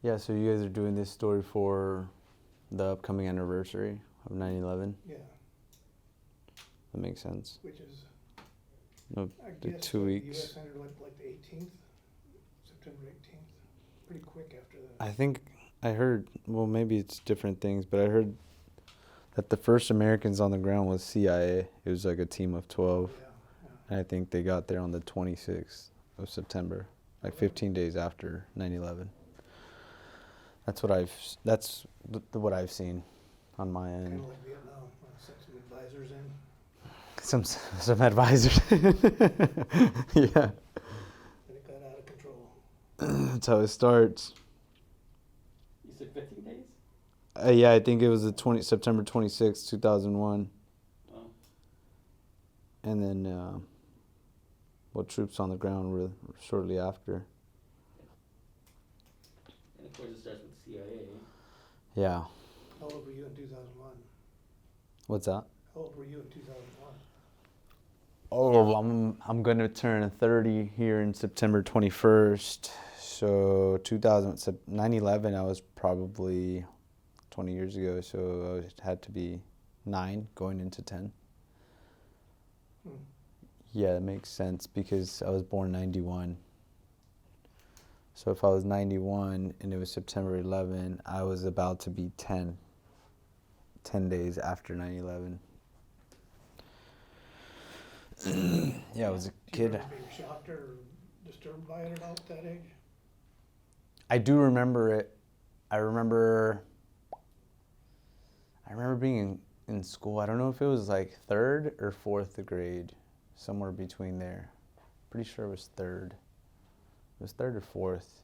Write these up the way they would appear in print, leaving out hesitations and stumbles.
Yeah, so you guys are doing this story for the upcoming anniversary of 9/11? Yeah. That makes sense. Which is, No, I the guess, 2 the weeks. U.S. entered like the 18th, September 18th, pretty quick after the. I think I heard, well, maybe it's different things, but I heard that the first Americans on the ground was CIA. It was like a team of 12. Yeah, yeah. And I think they got there on the 26th of September, like 15 days after 9/11. That's what I've seen on my Kind end. of like Vietnam. I sent some advisors in. Some advisors. Yeah. And it got out of control. That's how it starts. You said 15 days? Yeah, I think it was the September 26th, 2001. Oh. And then, troops on the ground were shortly after. And of course it starts with CIA. Yeah. How old were you in 2001? What's that? How old were you in 2001? Oh, I'm going to turn 30 here in September 21st. So 9/11, I was probably 20 years ago, so I had to be 9 going into 10. Yeah, that makes sense because I was born 91. So if I was 91 and it was September 11, I was about to be 10 days after 9/11. Yeah, I was a Do you kid. remember being shocked or disturbed by it at all at that age? I do remember it. I remember being in school. I don't know if it was like 3rd or 4th grade, somewhere between there. Pretty sure it was 3rd. It was 3rd or 4th.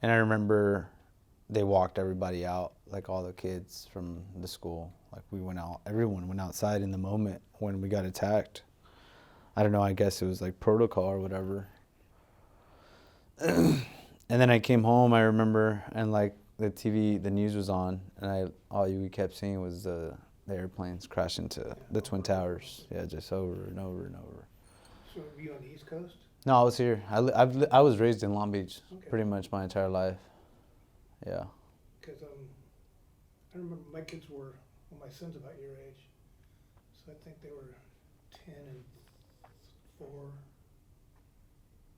And I remember they walked everybody out, like all the kids from the school. Like we went out, everyone went outside in the moment when we got attacked. I don't know, I guess it was like protocol or whatever. And then I came home, I remember, and like the TV, the news was on, and all we kept seeing was the airplanes crash into the Twin Towers. Yeah, just over and over and over. So were you on the East Coast? No, I was here. I was raised in Long Beach Okay. pretty much my entire life. Yeah. Because I remember my kids were, well, my son's about your age, so I think they were 10 and 4.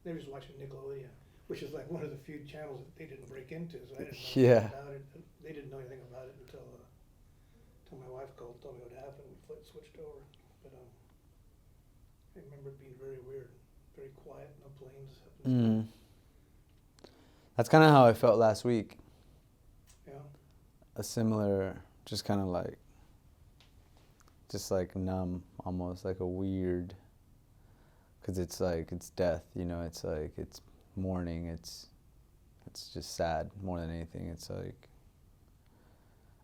They were just watching Nickelodeon, which is like one of the few channels that they didn't break into, so I didn't know Yeah. anything about it. They didn't know anything about it until my wife called, told me what happened, we switched over. But I remember it being very weird, very quiet, no planes. Mm. That's kind of how I felt last week. Yeah. A similar, just kind of like, just like numb, almost like a weird, because it's like, it's death, you know, it's like, it's mourning, it's just sad more than anything. It's like,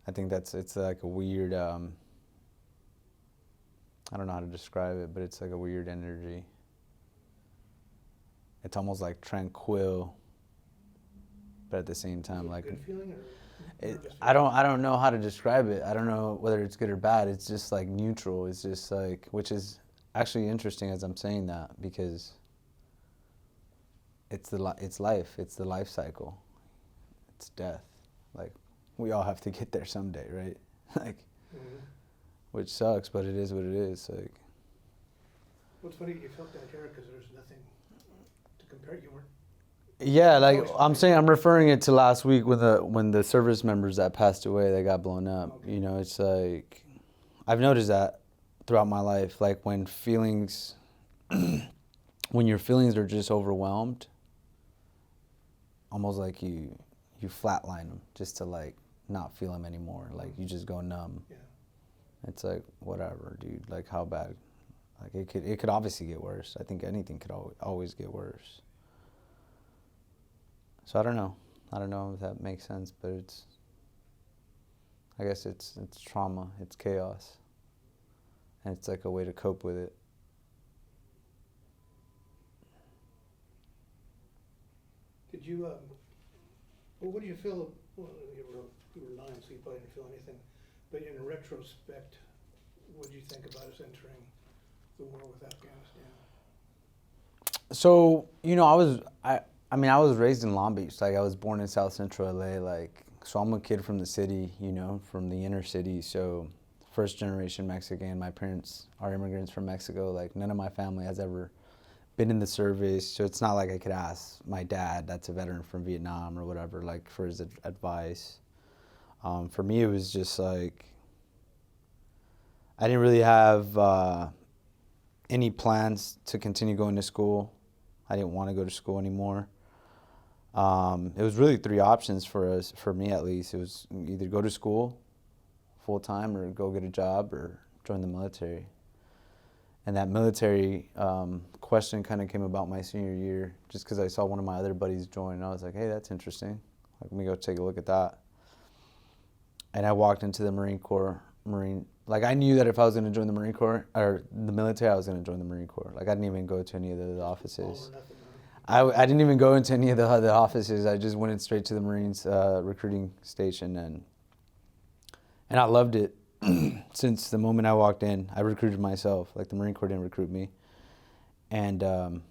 I think it's like a weird, I don't know how to describe it, but it's like a weird energy. It's almost like tranquil, but at the same time, like, Good feeling or nervous I don't know how to describe it. I don't know whether it's good or bad. It's just like neutral. It's just like, which is actually interesting as I'm saying that, because it's life. It's the life cycle. It's death. Like, we all have to get there someday, right? Like, which sucks, but it is what it is. Like, What's funny, you felt that here because there's nothing to compare. You weren't. yeah, like I'm referring it to last week when the service members that passed away, that got blown up. Okay. You know, it's like, I've noticed that throughout my life, like when your feelings are just overwhelmed, almost like you flatline them just to like not feel them anymore. Like you just go numb. Yeah. It's like, whatever, dude. Like, how bad? Like it could obviously get worse. I think anything could always get worse. So I don't know if that makes sense, but I guess it's trauma, it's chaos, and it's like a way to cope with it. Did you, well, what do you feel, well, you were 9, so you probably didn't feel anything, but in retrospect, what do you think about us entering the war with Afghanistan? So, you know, I I mean, I was raised in Long Beach. Like, I was born in South Central LA. Like, so I'm a kid from the city, you know, from the inner city. So, first generation Mexican. My parents are immigrants from Mexico. Like, none of my family has ever been in the service. So it's not like I could ask my dad, that's a veteran from Vietnam or whatever, like, for his advice. For me, it was just like, I didn't really have any plans to continue going to school. I didn't want to go to school anymore. It was really three options for me at least. It was either go to school full time or go get a job or join the military. And that military question kind of came about my senior year just because I saw one of my other buddies join. And I was like, hey, that's interesting. Like, let me go take a look at that. And I walked into the Like, I knew that if I was going to join the Marine Corps or the military, I was going to join the Marine Corps. Like, I didn't even go to any of the offices. I didn't even go into any of the offices. I just went straight to the Marines recruiting station, and I loved it. Since the moment I walked in, I recruited myself. Like, the Marine Corps didn't recruit me, and I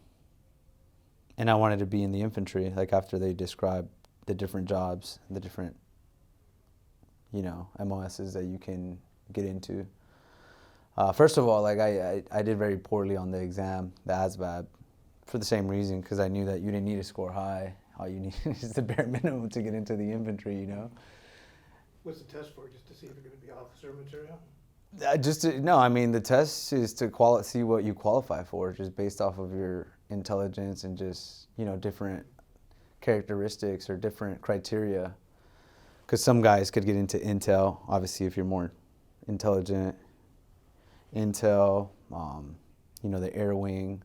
wanted to be in the infantry. Like, after they described the different jobs, the different, you know, MOSs that you can get into. First of all, like, I did very poorly on the exam, the ASVAB, for the same reason, because I knew that you didn't need to score high. All you need is the bare minimum to get into the infantry, you know? What's the test for? Just to see if you're going to be officer material? No, I mean, the test is to see what you qualify for, just based off of your intelligence and just, you know, different characteristics or different criteria. Because some guys could get into intel, obviously, if you're more intelligent. Intel, you know, the air wing,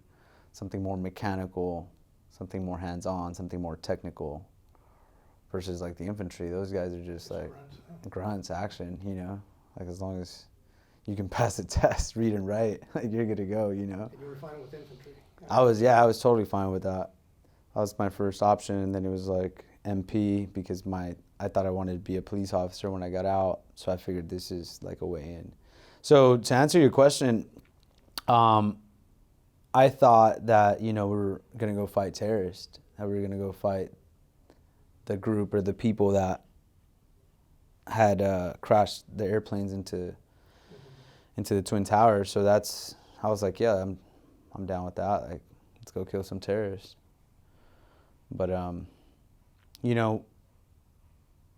something more mechanical, something more hands-on, something more technical, versus like the infantry. Those guys are just like grunts, action, you know, like, as long as you can pass the test, read and write, like, you're good to go, you know. And you were fine with infantry? I was totally fine with that. That was my first option, and then it was like MP, because I thought I wanted to be a police officer when I got out, so I figured this is like a way in. So to answer your question, I thought that, you know, we were going to go fight terrorists, that we were going to go fight the group or the people that had crashed the airplanes into the Twin Towers. So I was like, yeah, I'm down with that. Like, let's go kill some terrorists. But, you know,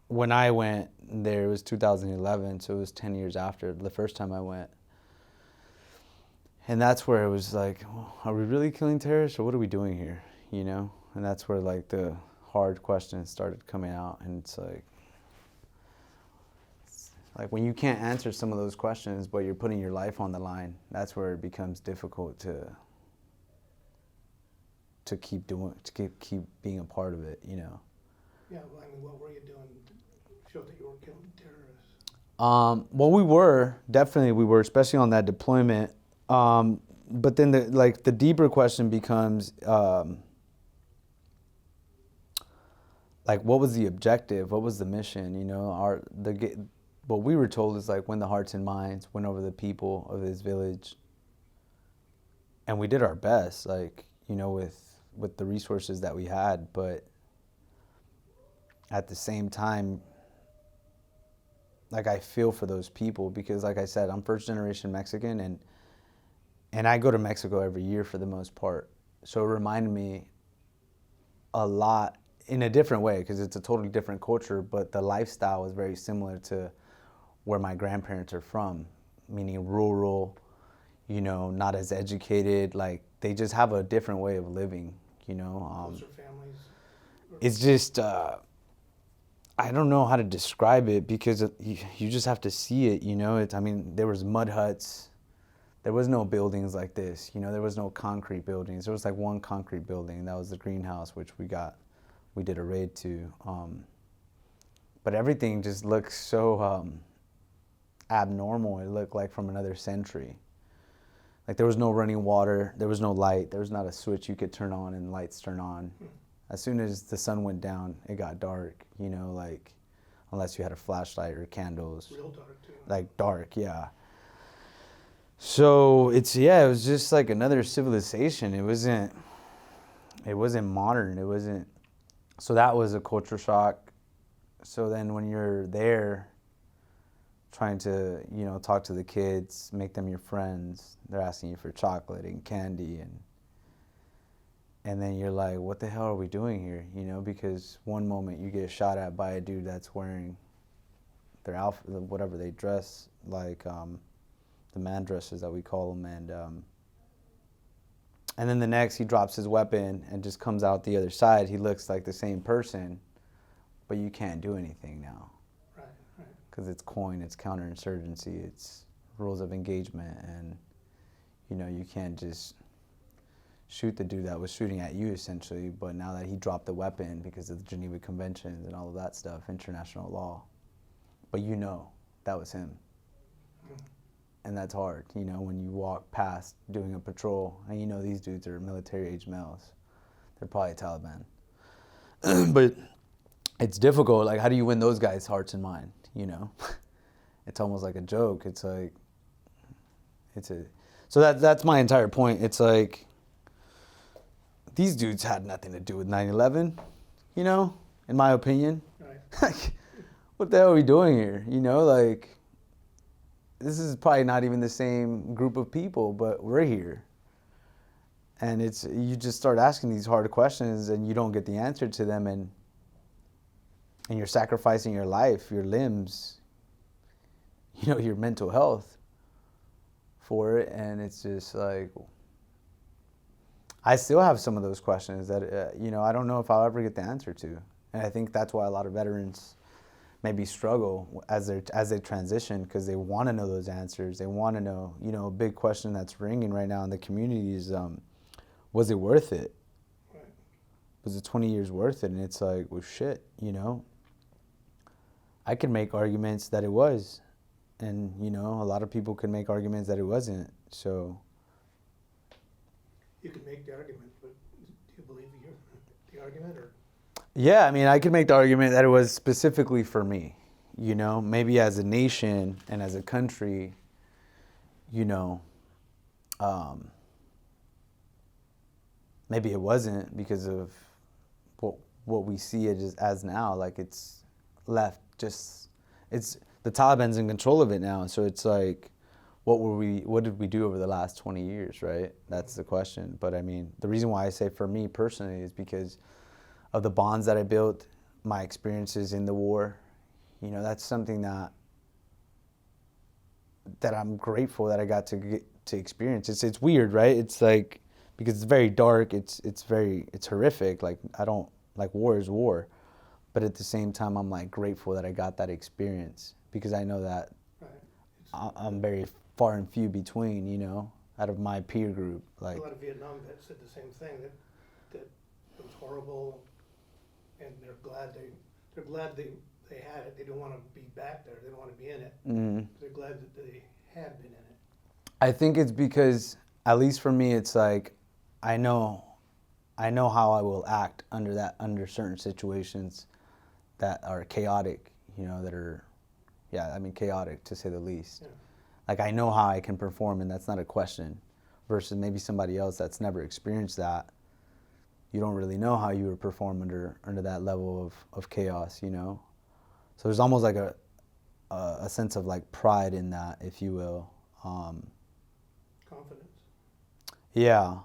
when I went there, it was 2011, so it was 10 years after the first time I went. And that's where it was like, well, are we really killing terrorists, or what are we doing here, you know? And that's where, like, the hard questions started coming out. And it's like when you can't answer some of those questions, but you're putting your life on the line, that's where it becomes difficult to keep being a part of it, you know? Yeah, well, I mean, what were you doing to show that you were killing terrorists? Well, we were, especially on that deployment. But then the deeper question becomes, like, what was the objective? What was the mission? You know, what we were told is, like, win the hearts and minds, win over the people of this village. And we did our best, like, you know, with the resources that we had. But at the same time, like, I feel for those people, because, like I said, I'm first generation Mexican, and I go to Mexico every year for the most part. So it reminded me a lot, in a different way, because it's a totally different culture, but the lifestyle is very similar to where my grandparents are from, meaning rural, you know, not as educated. Like, they just have a different way of living, you know. Closer families? It's just, I don't know how to describe it, because you just have to see it, you know. I mean, there was mud huts. There was no buildings like this, you know. There was no concrete buildings. There was like one concrete building, and that was the greenhouse, which we did a raid to. But everything just looks so abnormal. It looked like from another century. Like, there was no running water, there was no light, there was not a switch you could turn on and lights turn on. As soon as the sun went down, it got dark, you know, like, unless you had a flashlight or candles. Real dark, too. Like, dark, yeah. So it was just like another civilization. It it wasn't modern. It wasn't. So that was a culture shock. So then when you're there trying to, talk to the kids, make them your friends, they're asking you for chocolate and candy, and then you're like, what the hell are we doing here? Because one moment you get shot at by a dude that's wearing their outfit, whatever they dress like, the man dresses that we call them, and then the next he drops his weapon and just comes out the other side. He looks like the same person, but you can't do anything now. Right. Because it's coin, it's counterinsurgency, it's rules of engagement, and you can't just shoot the dude that was shooting at you essentially. But now that he dropped the weapon because of the Geneva Conventions and all of that stuff, international law, but that was him. And that's hard, when you walk past doing a patrol and these dudes are military-age males. They're probably Taliban. But it's difficult. Like, how do you win those guys' hearts and mind, It's almost like a joke. It's like, so that's my entire point. It's like, these dudes had nothing to do with 9/11, in my opinion. Right. Like, what the hell are we doing here? Like, this is probably not even the same group of people, but we're here. And you just start asking these hard questions and you don't get the answer to them, and you're sacrificing your life, your limbs, your mental health for it. And it's just like, I still have some of those questions that, I don't know if I'll ever get the answer to. And I think that's why a lot of veterans maybe struggle as they transition, because they want to know those answers. They want to know, a big question that's ringing right now in the community is, was it worth it? Right. Was it 20 years worth it? And it's like, well, shit, I could make arguments that it was. And, a lot of people could make arguments that it wasn't. So You can make the argument, but do you believe the argument, or? yeah, I mean, I could make the argument that it was specifically for me, maybe as a nation and as a country, maybe it wasn't because of what we see it as now. Like, it's left the Taliban's in control of it now. So it's like, what did we do over the last 20 years, right? That's the question. But I mean, the reason why I say for me personally is because of the bonds that I built, my experiences in the war. That's something that I'm grateful that I got to experience. It's weird, right? It's like, because it's very dark, it's horrific. Like, I don't, like, war is war. But at the same time, I'm like grateful that I got that experience, because I know that Right. I'm very far and few between, out of my peer group. Like, A lot of Vietnam vets said the same thing, that it was horrible, and they're glad they had it. They don't want to be back there. They don't want to be in it. mm-hmm. They're glad that they had been in it. I think it's because, at least for me, it's like, I know how I will act under certain situations that are chaotic, that are, chaotic to say the least. Yeah. Like, I know how I can perform, and that's not a question, versus maybe somebody else that's never experienced that. You don't really know how you would perform under that level of chaos, So there's almost like a sense of like pride in that, if you will. Confidence. Yeah.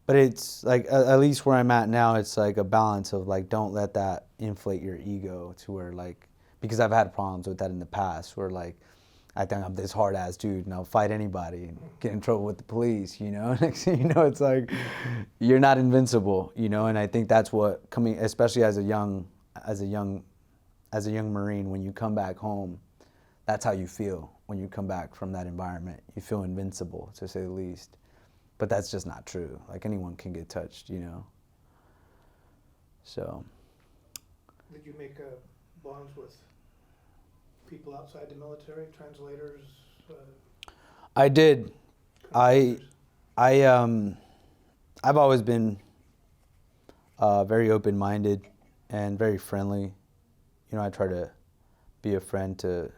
But it's like, at least where I'm at now, it's like a balance of like, don't let that inflate your ego to where, like, because I've had problems with that in the past, where like, I think I'm this hard ass dude and I'll fight anybody and get in trouble with the police, Next thing you know, it's like, you're not invincible, and I think that's what especially as a young Marine, when you come back home, that's how you feel when you come back from that environment. You feel invincible, to say the least. But that's just not true. Like, anyone can get touched, So. Did you make bonds with people outside the military, translators? I did. I've always been very open-minded and very friendly. I try to be a friend to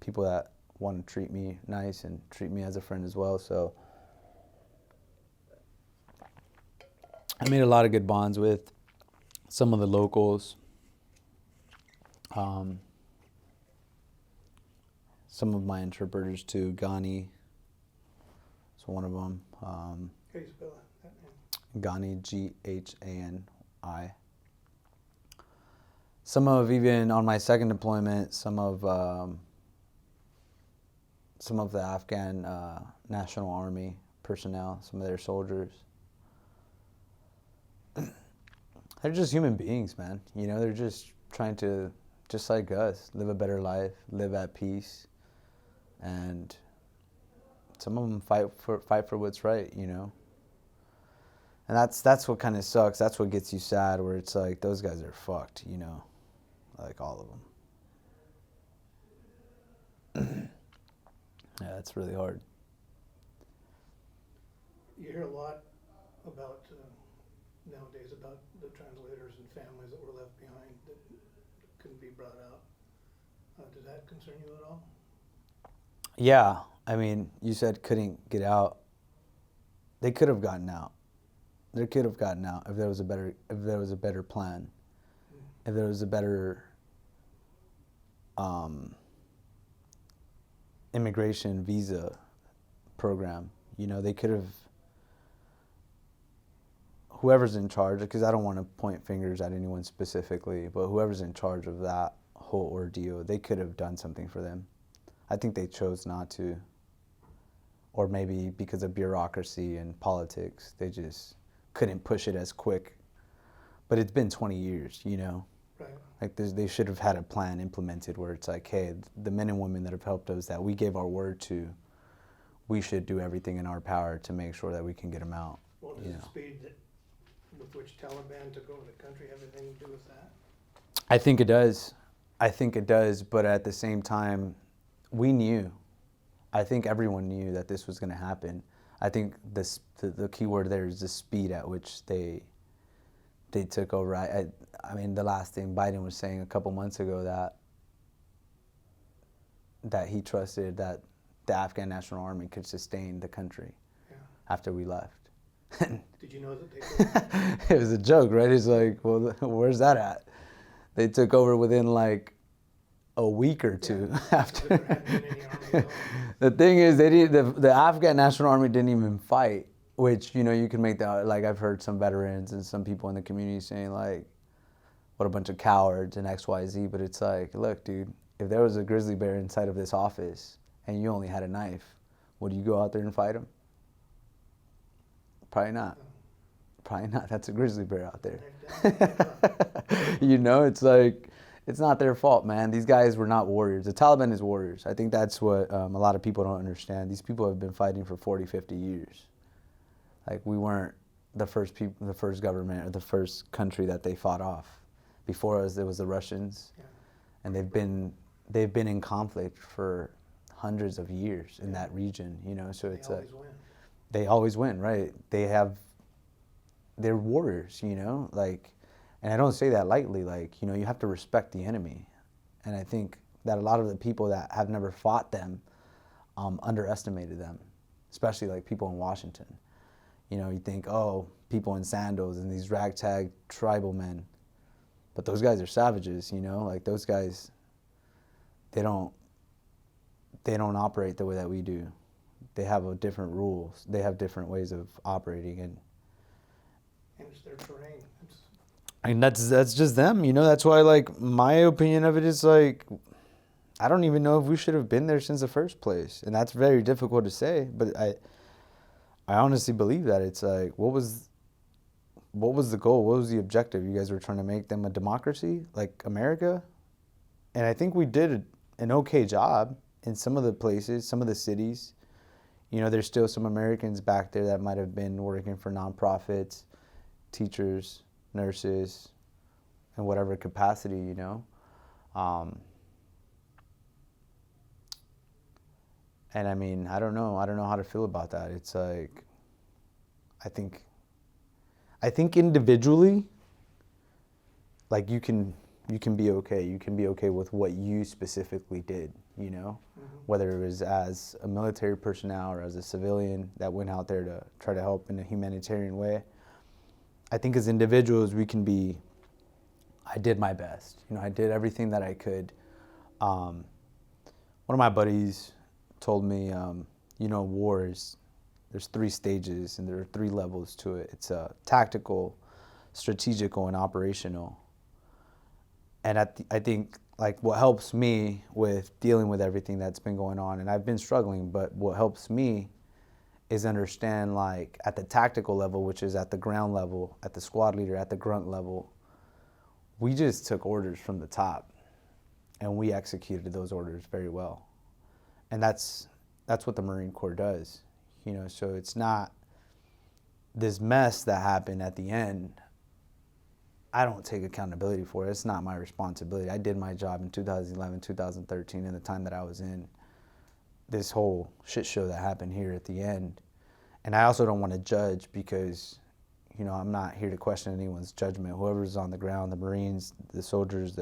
people that want to treat me nice and treat me as a friend as well. So I made a lot of good bonds with some of the locals. Some of my interpreters too. Ghani is one of them. How do you spell that name? Ghani, Ghani. Some of, even on my second deployment, some of the Afghan National Army personnel, some of their soldiers. They're just human beings, man. You know, they're just trying to, just like us, live a better life, live at peace, and some of them fight for what's right, you know. And that's what kind of sucks. That's what gets you sad, where it's like those guys are fucked, you know, like all of them. Yeah, it's really hard. You hear a lot about nowadays about the translators and families that were left behind that couldn't be brought out. Does that concern you at all? Yeah, I mean, you said couldn't get out. They could have gotten out. They could have gotten out if there was a better plan, if there was a better immigration visa program. You know, they could have. Whoever's in charge, because I don't want to point fingers at anyone specifically, but whoever's in charge of that whole ordeal, they could have done something for them. I think they chose not to. Or maybe because of bureaucracy and politics, they just couldn't push it as quick. But it's been 20 years, you know? Right. Like they should have had a plan implemented where it's like, hey, the men and women that have helped us, that we gave our word to, we should do everything in our power to make sure that we can get them out. Well, does the speed with which Taliban took over the country have anything to do with that? I think it does. But at the same time, we knew. I think everyone knew that this was going to happen. I think the key word there is the speed at which they took over. I mean, the last thing Biden was saying a couple months ago, that he trusted that the Afghan National Army could sustain the country after we left. Did you know that they could? It was a joke, right? It's like, well, where's that at? They took over within like a week or two after. There hadn't been any army at all. The thing is, the Afghan National Army didn't even fight, which, you know, you can make that, like I've heard some veterans and some people in the community saying like, what a bunch of cowards and X, Y, Z, but it's like, look, dude, if there was a grizzly bear inside of this office and you only had a knife, would you go out there and fight him? Probably not. Probably not. That's a grizzly bear out there. You know, it's like, it's not their fault, man. These guys were not warriors. The Taliban is warriors. I think that's what a lot of people don't understand. These people have been fighting for 40, 50 years. Like, we weren't the first government or the first country that they fought off. Before us, there was the Russians, and they've been in conflict for hundreds of years in that region. You know, so it's like they always win, right? They're warriors, you know, like. And I don't say that lightly, like, you know, you have to respect the enemy. And I think that a lot of the people that have never fought them underestimated them, especially like people in Washington. You know, you think, oh, people in sandals and these ragtag tribal men. But those guys are savages, you know, like those guys, they don't operate the way that we do. They have different rules. They have different ways of operating. And it's their terrain. And that's just them, you know. That's why, like, my opinion of it is like, I don't even know if we should have been there since the first place, and that's very difficult to say. But I honestly believe that it's like, what was the goal? What was the objective? You guys were trying to make them a democracy, like America, and I think we did an okay job in some of the places, some of the cities. You know, there's still some Americans back there that might have been working for nonprofits, teachers, nurses, in whatever capacity, you know. And I mean, I don't know how to feel about that. It's like, I think individually, like you can be okay. You can be okay with what you specifically did, you know, whether it was as a military personnel or as a civilian that went out there to try to help in a humanitarian way. I think as individuals we can be, I did my best. I did everything that I could. One of my buddies told me, wars, there's 3 stages and there are 3 levels to it. It's tactical, strategical, and operational. And I think like what helps me with dealing with everything that's been going on, and I've been struggling, but what helps me is understand, like, at the tactical level, which is at the ground level, at the squad leader, at the grunt level, we just took orders from the top and we executed those orders very well. And that's what the Marine Corps does. So it's not this mess that happened at the end. I don't take accountability for it. It's not my responsibility. I did my job in 2011, 2013, in the time that I was in this whole shit show that happened here at the end. And I also don't want to judge because, I'm not here to question anyone's judgment. Whoever's on the ground, the Marines, the soldiers,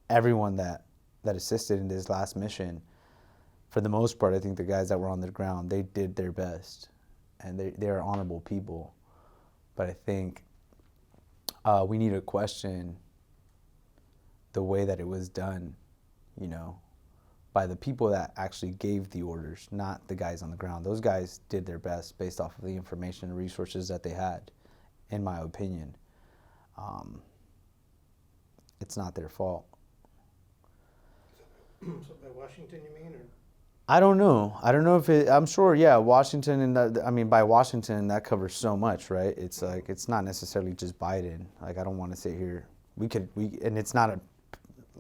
everyone that assisted in this last mission, for the most part, I think the guys that were on the ground, they did their best. And they are honorable people. But I think we need to question the way that it was done, by the people that actually gave the orders, not the guys on the ground. Those guys did their best based off of the information and resources that they had, in my opinion. It's not their fault. So by Washington, you mean, or? I don't know. I'm sure, yeah, Washington, and by Washington, that covers so much, right? It's like, it's not necessarily just Biden. Like, I don't want to sit here. And it's not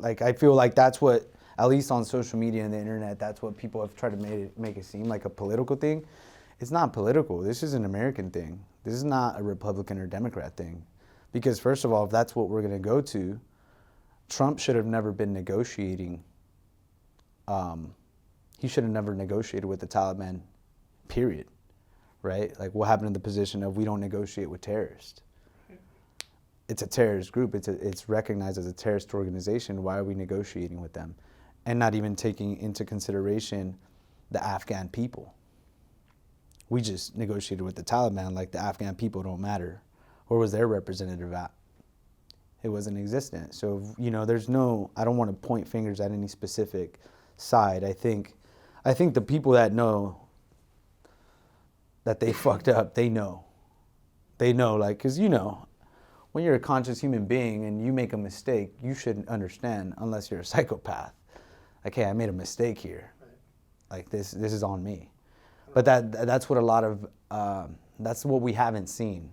I feel like that's what, at least on social media and the internet, that's what people have tried to make it seem like a political thing. It's not political. This is an American thing. This is not a Republican or Democrat thing. Because first of all, if that's what we're going to go to, Trump should have never been negotiating. He should have never negotiated with the Taliban, period, right? Like, what happened in the position of we don't negotiate with terrorists? It's a terrorist group. It's recognized as a terrorist organization. Why are we negotiating with them? And not even taking into consideration the Afghan people. We just negotiated with the Taliban like the Afghan people don't matter. Where was their representative at? It wasn't existent. So, there's I don't want to point fingers at any specific side. I think the people that know that they fucked up, they know. They know, like, because, when you're a conscious human being and you make a mistake, you should understand, unless you're a psychopath. Like, hey, I made a mistake here. Right. Like, this is on me. But that's what a lot of, that's what we haven't seen.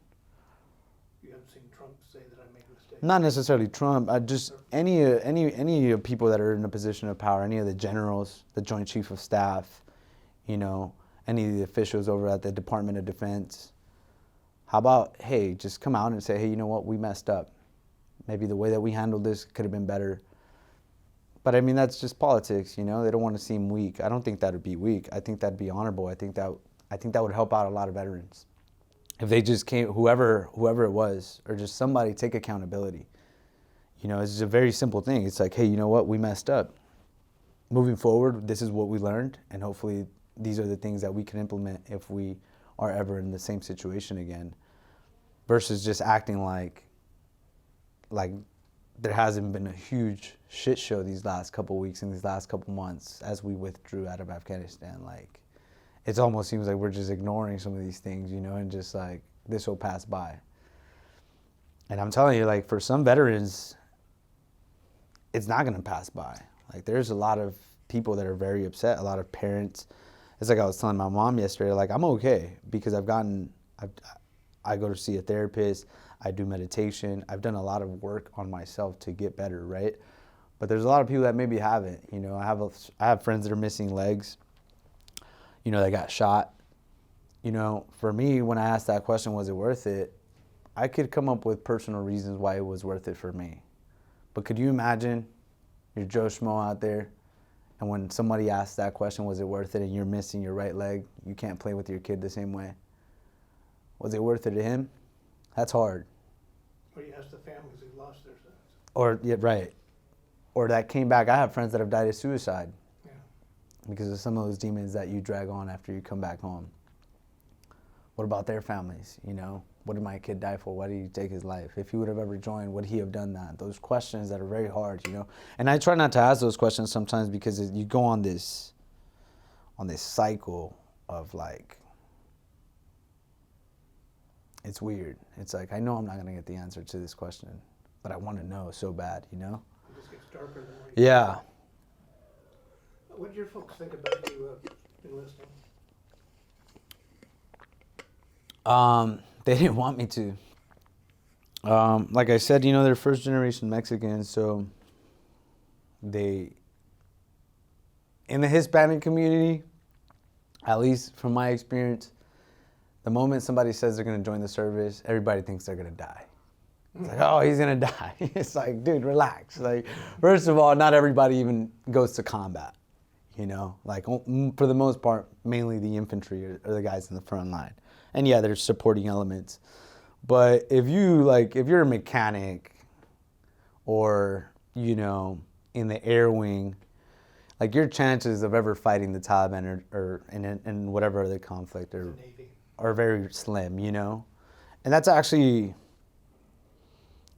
You haven't seen Trump say that I made a mistake? Not necessarily Trump. Just any people that are in a position of power, any of the generals, the Joint Chief of Staff, any of the officials over at the Department of Defense. How about, hey, just come out and say, hey, you know what, we messed up. Maybe the way that we handled this could have been better. But I mean, that's just politics, They don't want to seem weak. I don't think that would be weak. I think that'd be honorable. I think that would help out a lot of veterans. If they just came, whoever it was, or just somebody take accountability. It's just a very simple thing. It's like, hey, you know what, we messed up. Moving forward, this is what we learned, and hopefully these are the things that we can implement if we are ever in the same situation again, versus just acting like there hasn't been a huge shit show these last couple weeks and these last couple months as we withdrew out of Afghanistan. Like, it almost seems like we're just ignoring some of these things, and just like, this will pass by. And I'm telling you, like, for some veterans, it's not going to pass by. Like, there's a lot of people that are very upset, a lot of parents. It's like I was telling my mom yesterday, like, I'm okay because I go to see a therapist, I do meditation, I've done a lot of work on myself to get better, right? But there's a lot of people that maybe haven't. I have friends that are missing legs, that got shot. For me, when I asked that question, was it worth it? I could come up with personal reasons why it was worth it for me. But could you imagine you're Joe Schmo out there, and when somebody asks that question, was it worth it, and you're missing your right leg, you can't play with your kid the same way? Was it worth it to him? That's hard. Or you ask the families who lost their sons. Or, yeah, right. Or that came back. I have friends that have died of suicide. Yeah. Because of some of those demons that you drag on after you come back home. what about their families? You know, what did my kid die for? Why did he take his life? If he would have ever joined, would he have done that? Those questions that are very hard, you know. And I try not to ask those questions sometimes because you go on this cycle of like, it's weird. It's like, I know I'm not going to get the answer to this question, but I want to know so bad, you know? It just gets darker the more you Yeah. What did your folks think about you enlisting? They didn't want me to. Like I said, you know, they're first generation Mexicans, so in the Hispanic community, at least from my experience, the moment somebody says they're going to join the service, everybody thinks they're going to die. It's like, oh, he's going to die. It's like, dude, relax. Like, first of all, not everybody even goes to combat, you know? Like, for the most part, mainly the infantry are the guys in the front line. And yeah, there's supporting elements. But if you're a mechanic or, you know, in the air wing, like your chances of ever fighting the Taliban or in whatever other conflict are very slim, you know? And that's actually,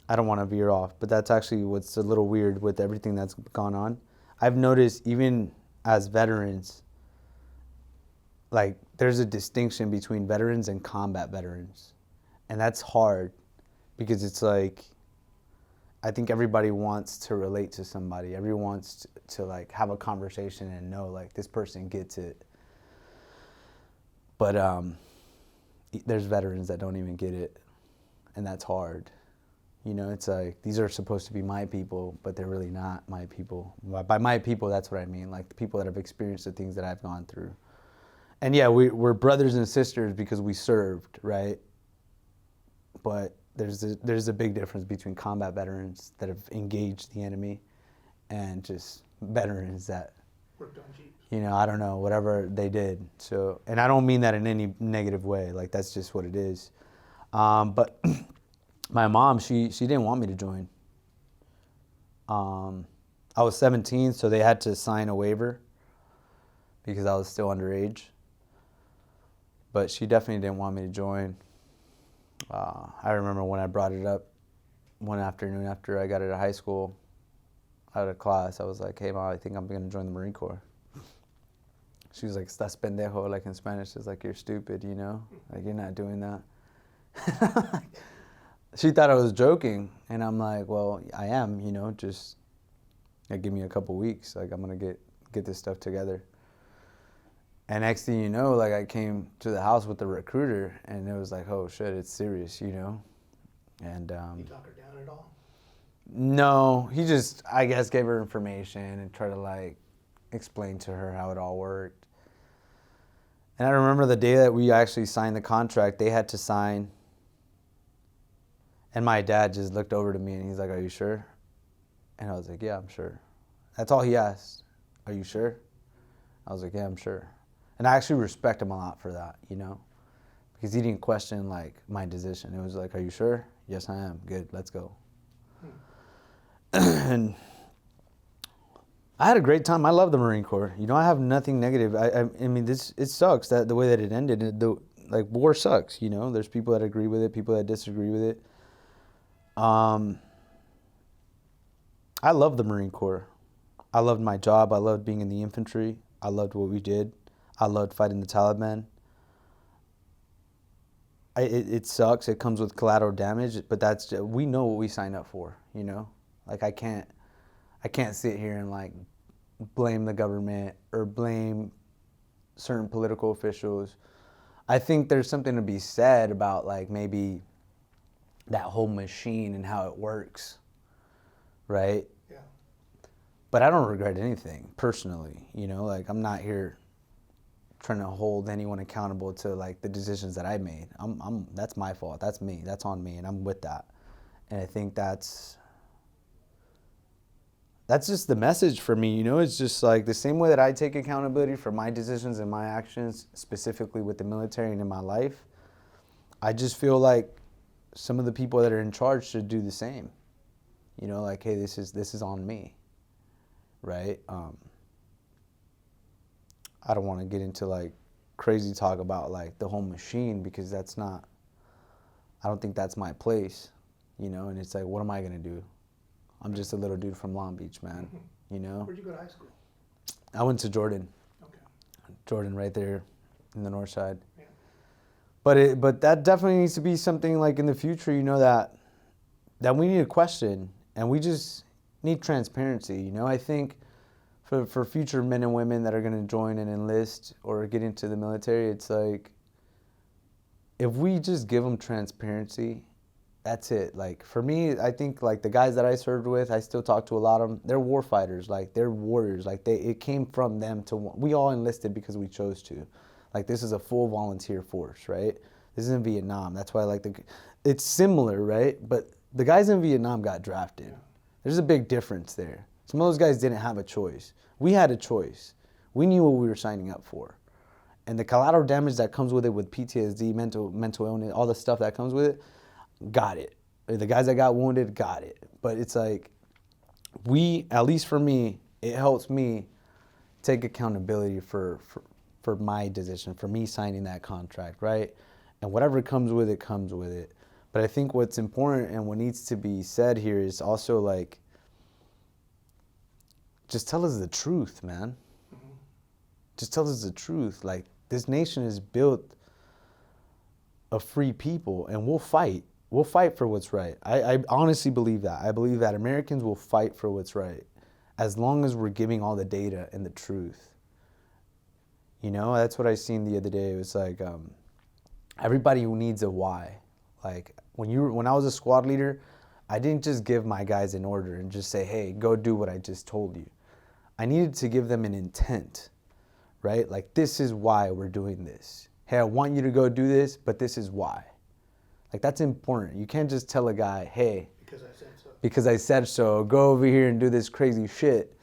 I don't want to veer off, but that's actually what's a little weird with everything that's gone on. I've noticed even as veterans, like there's a distinction between veterans and combat veterans. And that's hard because it's like, I think everybody wants to relate to somebody. Everyone wants to like have a conversation and know like this person gets it. But there's veterans that don't even get it. And that's hard. You know, it's like, these are supposed to be my people, but they're really not my people. By my people, that's what I mean. Like the people that have experienced the things that I've gone through. And yeah, we're brothers and sisters because we served, right? But there's a big difference between combat veterans that have engaged the enemy and just veterans that Worked on Jeeps. You know, I don't know, whatever they did. So, and I don't mean that in any negative way. Like that's just what it is. But my mom, she didn't want me to join. I was 17, so they had to sign a waiver because I was still underage. But she definitely didn't want me to join. I remember when I brought it up one afternoon after I got out of high school, out of class, I was like, hey, Mom, I think I'm going to join the Marine Corps. She was like, estás pendejo, like in Spanish. It's like, you're stupid, you know? Like, you're not doing that. She thought I was joking, and I'm like, well, I am, you know, just like, give me a couple weeks. Like, I'm going to get this stuff together. And next thing you know, like I came to the house with the recruiter, and it was like, oh shit, it's serious, you know. And you talk her down at all? No, he just, I guess, gave her information and tried to like explain to her how it all worked. And I remember the day that we actually signed the contract, they had to sign. And my dad just looked over to me and he's like, are you sure? And I was like, yeah, I'm sure. That's all he asked. Are you sure? I was like, yeah, I'm sure. And I actually respect him a lot for that, you know, because he didn't question like my decision. It was like, are you sure? Yes, I am. Good, let's go. And I had a great time. I love the Marine Corps. You know, I have nothing negative. I mean, it sucks that the way that it ended. Like war sucks. You know, there's people that agree with it, people that disagree with it. I love the Marine Corps. I loved my job. I loved being in the infantry. I loved what we did. I loved fighting the Taliban. It sucks. It comes with collateral damage, but we know what we signed up for, you know? Like I can't sit here and like blame the government or blame certain political officials. I think there's something to be said about like maybe that whole machine and how it works, right? Yeah. But I don't regret anything personally, you know? Like I'm not here trying to hold anyone accountable to like the decisions that I made. That's my fault. That's me. That's on me, and I'm with that. And I think that's just the message for me, you know? It's just like the same way that I take accountability for my decisions and my actions, specifically with the military and in my life. I just feel like some of the people that are in charge should do the same. You know, like, hey, this is on me, right? I don't want to get into like crazy talk about like the whole machine, because I don't think that's my place, you know. And it's like, what am I gonna do? I'm just a little dude from Long Beach, man. You know. Where'd you go to high school? I went to Jordan. Okay. Jordan, right there, in the north side. Yeah. But that definitely needs to be something like in the future, you know, that we need to question, and we just need transparency. You know, I think for future men and women that are going to join and enlist or get into the military, it's like, if we just give them transparency, that's it. Like, for me, I think, like, the guys that I served with, I still talk to a lot of them. They're war fighters. Like, they're warriors. Like, it came from them we all enlisted because we chose to. Like, this is a full volunteer force, right? This isn't Vietnam. That's why, like, it's similar, right? But the guys in Vietnam got drafted. Yeah. There's a big difference there. Some of those guys didn't have a choice. We had a choice. We knew what we were signing up for. And the collateral damage that comes with it, with PTSD, mental illness, all the stuff that comes with it, got it. The guys that got wounded, got it. But it's like, at least for me, it helps me take accountability for my decision, for me signing that contract, right? And whatever comes with it, comes with it. But I think what's important and what needs to be said here is also, like, just tell us the truth, man. Mm-hmm. Just tell us the truth. Like, this nation is built of free people, and we'll fight. We'll fight for what's right. I honestly believe that. I believe that Americans will fight for what's right, as long as we're giving all the data and the truth. You know, that's what I seen the other day. It was like, everybody needs a why. Like, when I was a squad leader, I didn't just give my guys an order and just say, hey, go do what I just told you. I needed to give them an intent, right? Like, this is why we're doing this. Hey, I want you to go do this, but this is why. Like, that's important. You can't just tell a guy, hey, because I said so, go over here and do this crazy shit.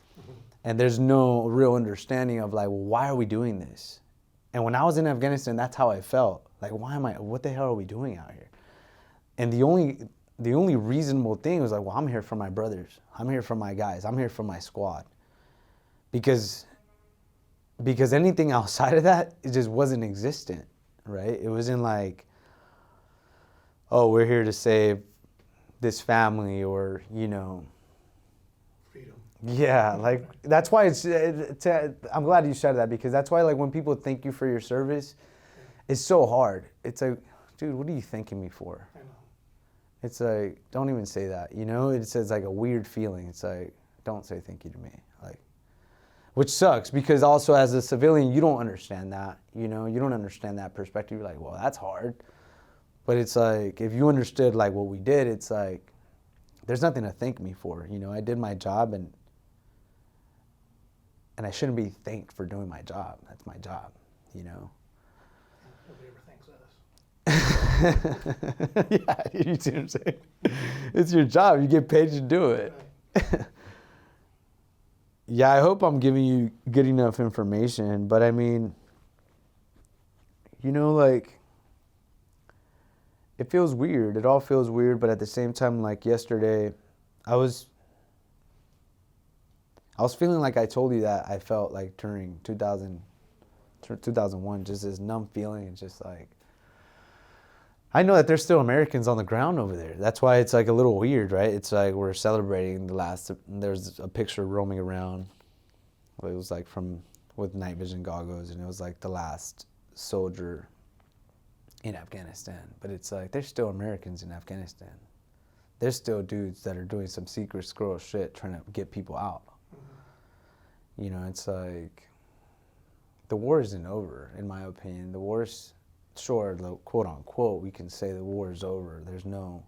And there's no real understanding of, like, well, why are we doing this? And when I was in Afghanistan, that's how I felt. Like, what the hell are we doing out here? And the only reasonable thing was like, well, I'm here for my brothers. I'm here for my guys. I'm here for my squad. Because anything outside of that, it just wasn't existent, right? It wasn't like, oh, we're here to save this family, or, you know. Freedom. Yeah, like, that's why I'm glad you said that, because that's why, like, when people thank you for your service, it's so hard. It's like, dude, what are you thanking me for? I know. It's like, don't even say that, you know? It's like a weird feeling. It's like, don't say thank you to me. Like, which sucks, because also as a civilian, you don't understand that, you know? You don't understand that perspective. You're like, well, that's hard. But it's like, if you understood, like, what we did, it's like, there's nothing to thank me for, you know? I did my job, and I shouldn't be thanked for doing my job. That's my job, you know? Nobody ever thanks us. Yeah, you see what I'm saying? It's your job. You get paid to do it. Right. Yeah, I hope I'm giving you good enough information, but I mean, you know, like, it feels weird. It all feels weird, but at the same time, like, yesterday, I was feeling like I told you that I felt like during 2001, just this numb feeling. It's just like, I know that there's still Americans on the ground over there. That's why it's like a little weird, right? It's like we're celebrating there's a picture roaming around. It was like with night vision goggles, and it was like the last soldier in Afghanistan. But it's like, there's still Americans in Afghanistan. There's still dudes that are doing some secret squirrel shit trying to get people out. You know, it's like, the war isn't over, in my opinion. The war's, sure, quote unquote, we can say the war is over. There's no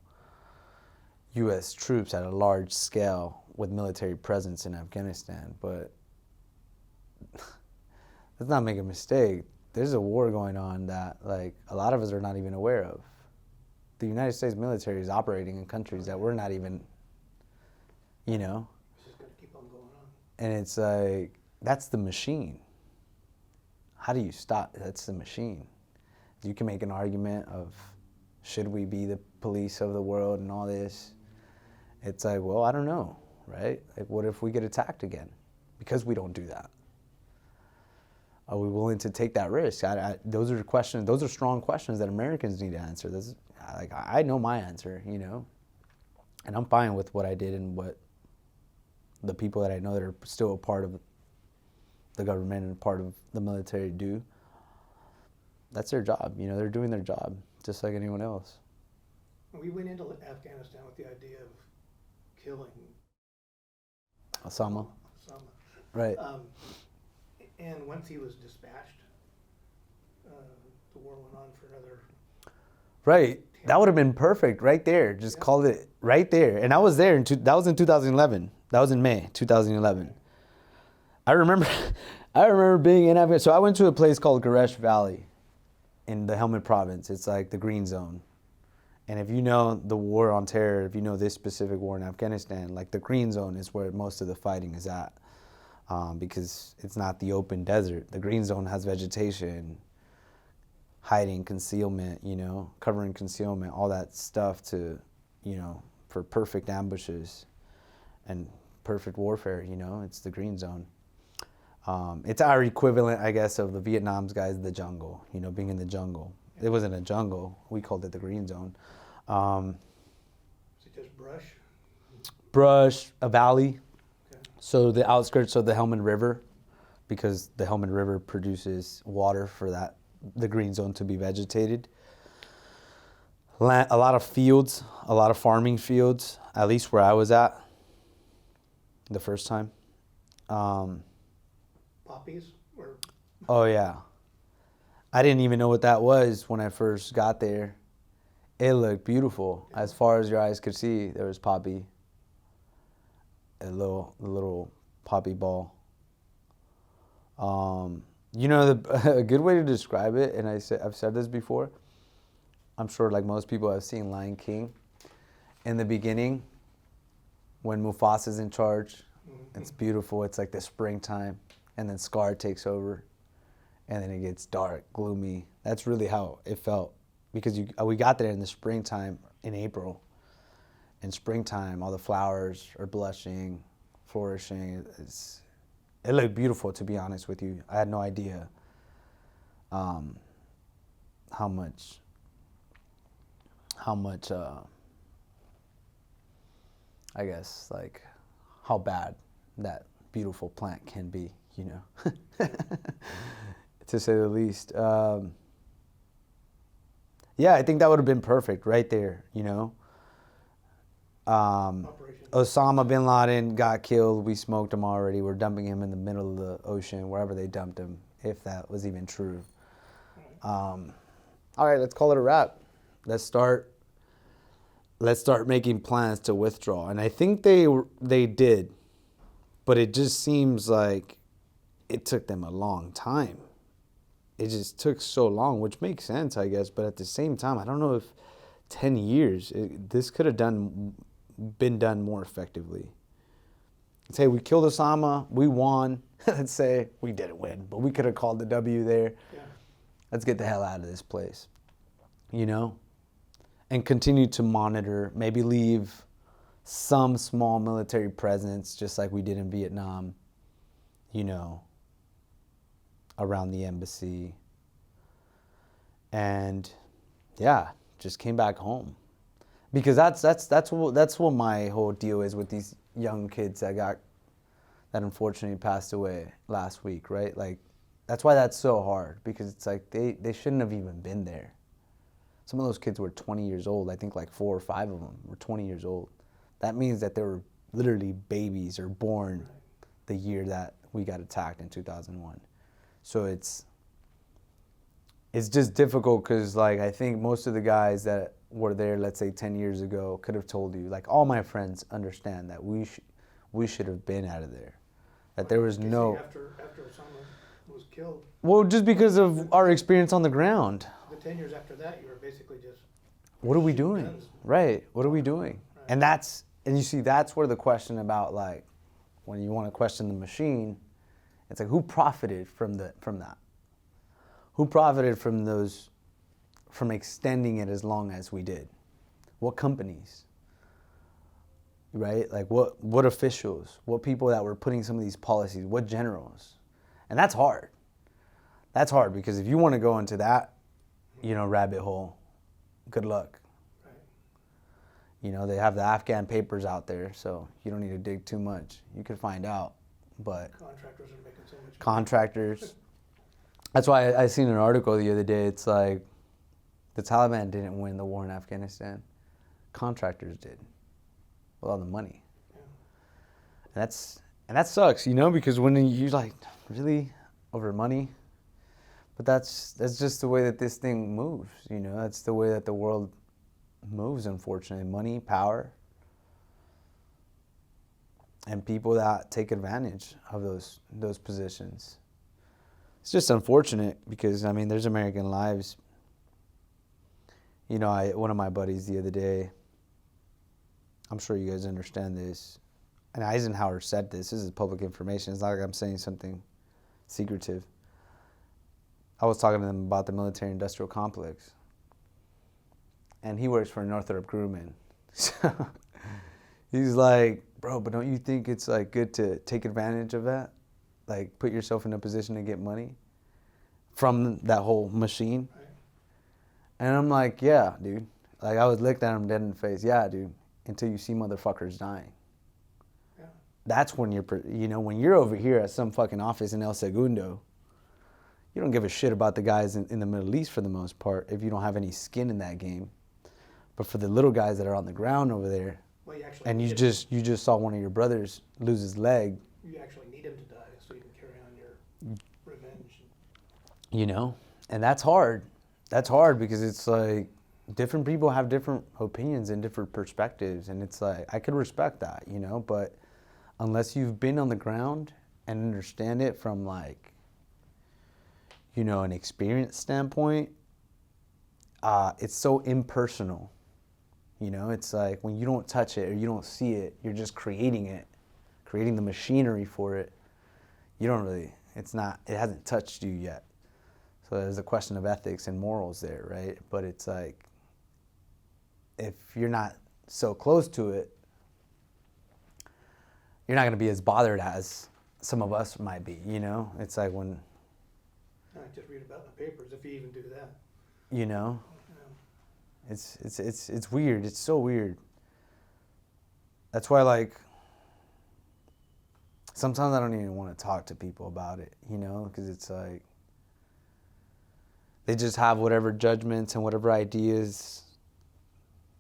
U.S. troops at a large scale with military presence in Afghanistan, but let's not make a mistake. There's a war going on that, like, a lot of us are not even aware of. The United States military is operating in countries that we're not even, you know. It's just going to keep on going on. And it's like, that's the machine. How do you stop? That's the machine. You can make an argument of, should we be the police of the world and all this? It's like, well, I don't know, right? Like, what if we get attacked again? Because we don't do that. Are we willing to take that risk? Those are questions. Those are strong questions that Americans need to answer. I know my answer, you know, and I'm fine with what I did and what the people that I know that are still a part of the government and part of the military do. That's their job, you know. They're doing their job just like anyone else. We went into Afghanistan with the idea of killing Osama, Osama. right? And once he was dispatched, the war went on for another. Right. That would have been perfect right there. Just call it right there. And I was there. That was in 2011. That was in May 2011. I remember being in Afghanistan. So I went to a place called Garesh Valley in the Helmand province. It's like the green zone. And if you know the war on terror, if you know this specific war in Afghanistan, like the green zone is where most of the fighting is at. Because it's not the open desert. The green zone has vegetation, hiding, concealment, you know, covering concealment, all that stuff to, you know, for perfect ambushes and perfect warfare, you know. It's the green zone. It's our equivalent, I guess, of the Vietnam's guys, the jungle, you know, being in the jungle. It wasn't a jungle. We called it the green zone. Is it just brush? Brush, a valley. Okay. So the outskirts of the Helmand River, because the Helmand River produces water for the green zone to be vegetated. A lot of fields, a lot of farming fields, at least where I was at the first time. Poppies? Or Oh yeah. I didn't even know what that was when I first got there. It looked beautiful. As far as your eyes could see, there was poppy. A little poppy ball. You know, a good way to describe it, and I've said this before, I'm sure like most people have seen Lion King. In the beginning, when Mufasa's in charge, it's beautiful. It's like the springtime, and then Scar takes over, and then it gets dark, gloomy. That's really how it felt, because we got there in the springtime in April. In springtime, all the flowers are blushing, flourishing. It looked beautiful, to be honest with you. I had no idea how much I guess, like, how bad that beautiful plant can be, you know, to say the least. Yeah, I think that would have been perfect right there, you know. Osama bin Laden got killed. We smoked him already. We're dumping him in the middle of the ocean, wherever they dumped him, if that was even true. All right, let's call it a wrap. Let's start making plans to withdraw. And I think they did, but it just seems like it took them a long time. It just took so long, which makes sense, I guess. But at the same time, I don't know if 10 years, this could have been done more effectively. Let's say we killed Osama, we won. Let's say we didn't win, but we could have called the W there. Yeah. Let's get the hell out of this place, you know? And continue to monitor, maybe leave some small military presence, just like we did in Vietnam, you know, around the embassy. And yeah, just came back home. Because that's what my whole deal is with these young kids that unfortunately passed away last week, right? Like, that's why that's so hard, because it's like they shouldn't have even been there. Some of those kids were 20 years old. I think like 4 or 5 of them were 20 years old. That means that they were literally babies or born the year that we got attacked in 2001. So it's just difficult, because like I think most of the guys that were there, let's say 10 years ago, could have told you, like all my friends understand that we should have been out of there. That there was no... After Osama was killed. Well, just because of our experience on the ground. The 10 years after that, you were basically just... What are we doing? guns. Right. What are we doing? Right. And you see, that's where the question about, like, when you want to question the machine, it's like, who profited from that? Who profited from extending it as long as we did? What companies? Right? Like, what officials? What people that were putting some of these policies? What generals? And that's hard. That's hard because if you want to go into that, rabbit hole, good luck. Right. They have the Afghan papers out there, so you don't need to dig too much. You can find out. But Contractors are making so much money. contractors, that's why I seen an article the other day. It's like the Taliban didn't win the war in Afghanistan. Contractors did with all the money. Yeah. And that sucks, because when you like, really, over money? But that's just the way that this thing moves, That's the way that the world moves, unfortunately. Money, power, and people that take advantage of those positions. It's just unfortunate because, there's American lives. One of my buddies the other day, I'm sure you guys understand this, and Eisenhower said this is public information. It's not like I'm saying something secretive. I was talking to them about the military-industrial complex, and he works for Northrop Grumman. So he's like, bro, but don't you think it's like good to take advantage of that? Like put yourself in a position to get money from that whole machine? Right. And I'm like, yeah, dude. Like I was looked at him dead in the face. Yeah, dude. Until you see motherfuckers dying. Yeah. That's when when you're over here at some fucking office in El Segundo, you don't give a shit about the guys in the Middle East for the most part if you don't have any skin in that game. But for the little guys that are on the ground over there, Well, and you just saw one of your brothers lose his leg, you actually need him to die so you can carry on your revenge. And that's hard. That's hard because it's like different people have different opinions and different perspectives, and it's like I could respect that, but unless you've been on the ground and understand it from like an experience standpoint, it's so impersonal. It's like when you don't touch it or you don't see it, you're just creating the machinery for it. You don't really, it hasn't touched you yet. So there's a question of ethics and morals there, right? But it's like, if you're not so close to it, you're not going to be as bothered as some of us might be, It's like when... I just read about it in the papers, if you even do that. Yeah. It's weird. It's so weird. That's why, like, sometimes I don't even want to talk to people about it, because it's like they just have whatever judgments and whatever ideas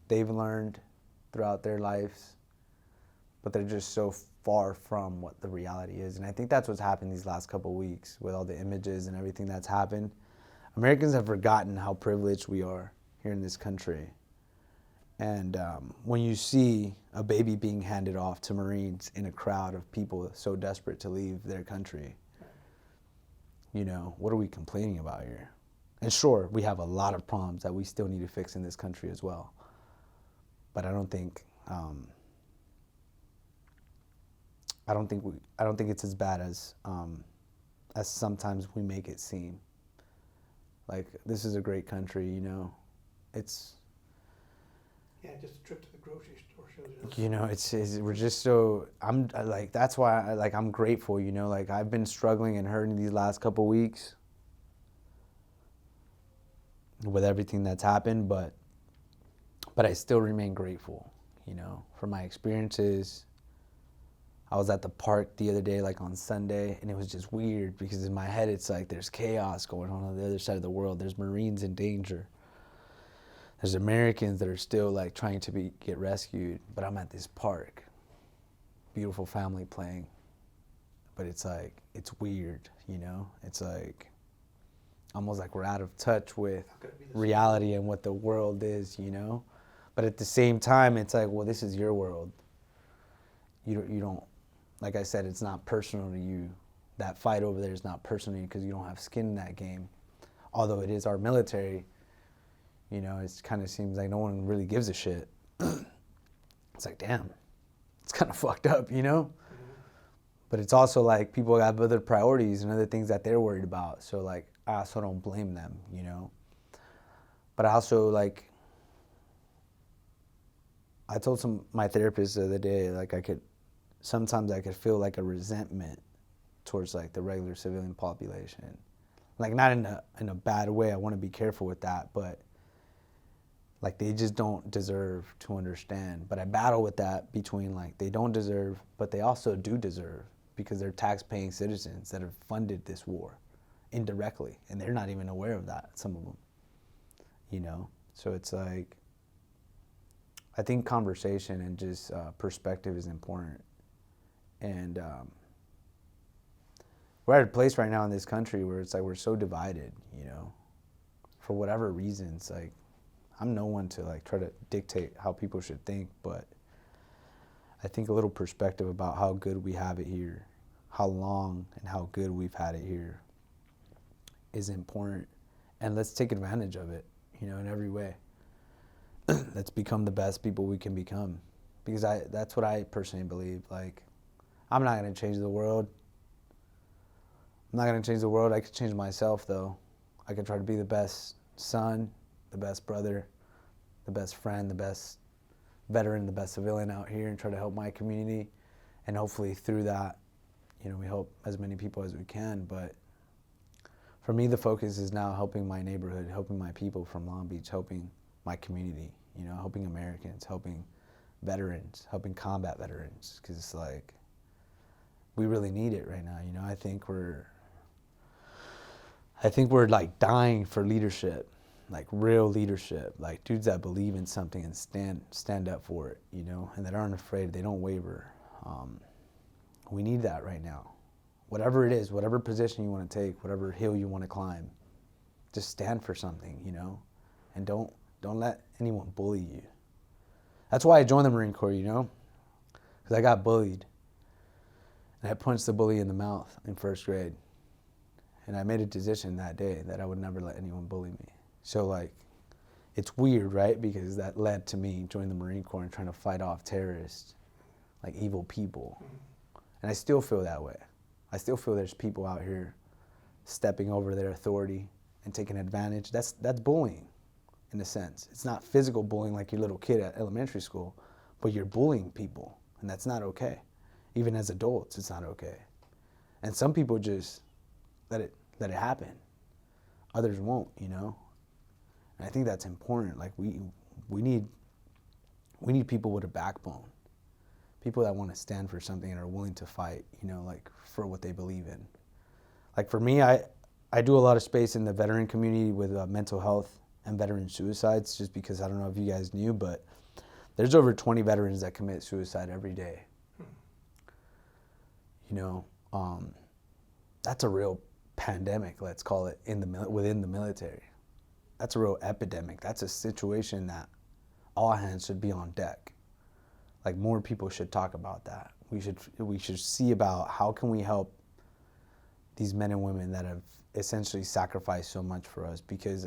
they've learned throughout their lives, but they're just so far from what the reality is. And I think that's what's happened these last couple of weeks with all the images and everything that's happened. Americans have forgotten how privileged we are here in this country. And when you see a baby being handed off to Marines in a crowd of people so desperate to leave their country, what are we complaining about here? And sure, we have a lot of problems that we still need to fix in this country as well. But I don't think it's as bad as sometimes we make it seem. Like, this is a great country, It's... Yeah, just a trip to the grocery store shows you. It's we're just so... I'm like, that's why I'm grateful, Like, I've been struggling and hurting these last couple weeks with everything that's happened, but I still remain grateful, for my experiences. I was at the park the other day, like on Sunday, and it was just weird because in my head it's like there's chaos going on the other side of the world. There's Marines in danger. There's Americans that are still like trying to get rescued, but I'm at this park. Beautiful family playing. But it's like, it's weird, It's like almost like we're out of touch with reality and what the world is, But at the same time, it's like, well, this is your world. You don't, like I said, it's not personal to you. That fight over there is not personal to you because you don't have skin in that game. Although it is our military, it kind of seems like no one really gives a shit. It's like, damn, it's kind of fucked up, Mm-hmm. But it's also like people have other priorities and other things that they're worried about. So like, I also don't blame them, But I also like, I told my therapist the other day, like sometimes I could feel like a resentment towards like the regular civilian population. Like, not in a bad way. I want to be careful with that, but like, they just don't deserve to understand. But I battle with that between, like, they don't deserve, but they also do deserve, because they're tax-paying citizens that have funded this war indirectly, and they're not even aware of that, some of them, you know? So it's like, I think conversation and just perspective is important. And we're at a place right now in this country where it's like we're so divided, you know, for whatever reasons. Like, I'm no one to like try to dictate how people should think, but I think a little perspective about how good we have it here, how long and how good we've had it here, is important. And let's take advantage of it, you know, in every way. Let's become the best people we can become, because that's what I personally believe. Like, I'm not going to change the world. I'm not going to change the world. I could change myself, though. I could try to be the best son, the best brother, the best friend, the best veteran, the best civilian out here, and try to help my community. And hopefully through that, you know, we help as many people as we can. But for me, the focus is now helping my neighborhood, helping my people from Long Beach, helping my community, you know, helping Americans, helping veterans, helping combat veterans, because it's like, we really need it right now, you know. I think we're like dying for leadership, like real leadership, like dudes that believe in something and stand up for it, you know, and that aren't afraid, they don't waver. We need that right now. Whatever it is, whatever position you want to take, whatever hill you want to climb, just stand for something, you know, and don't let anyone bully you. That's why I joined the Marine Corps, you know, because I got bullied. And I punched the bully in the mouth in first grade. And I made a decision that day that I would never let anyone bully me. So, like, it's weird, right? Because that led to me joining the Marine Corps and trying to fight off terrorists, like evil people. And I still feel that way. I still feel there's people out here stepping over their authority and taking advantage. That's bullying, in a sense. It's not physical bullying like your little kid at elementary school, but you're bullying people, and that's not okay. Even as adults, it's not okay. And some people just let it happen. Others won't, you know? And I think that's important. Like, we need people with a backbone. People that want to stand for something and are willing to fight, you know, like, for what they believe in. Like, for me, I do a lot of space in the veteran community with mental health and veteran suicides, just because I don't know if you guys knew, but there's over 20 veterans that commit suicide every day. You know, that's a real pandemic, let's call it, within the military. That's a real epidemic. That's a situation that all hands should be on deck. Like, more people should talk about that. We should see about how can we help these men and women that have essentially sacrificed so much for us. Because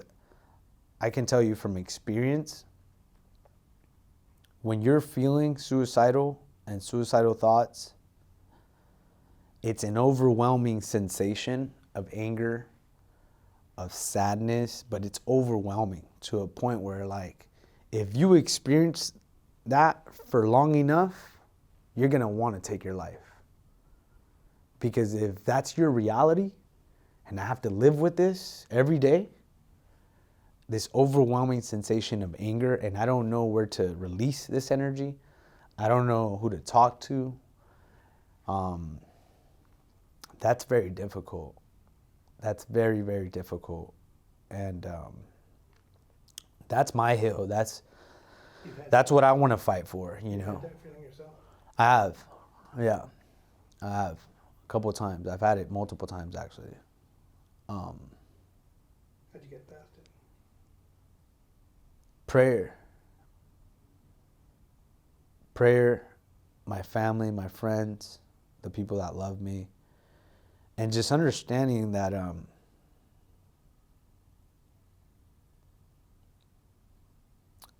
I can tell you from experience, when you're feeling suicidal and suicidal thoughts, it's an overwhelming sensation of anger, of sadness, but it's overwhelming to a point where, like, if you experience that for long enough, you're going to want to take your life. Because if that's your reality, and I have to live with this every day, this overwhelming sensation of anger, and I don't know where to release this energy, I don't know who to talk to, that's very difficult. That's very, very difficult. And that's my hill. That's what I want to fight for, you know. Had that feeling yourself? I have. Yeah. I have. A couple of times. I've had it multiple times, actually. How'd you get past it? Prayer. Prayer, my family, my friends, the people that love me. And just understanding that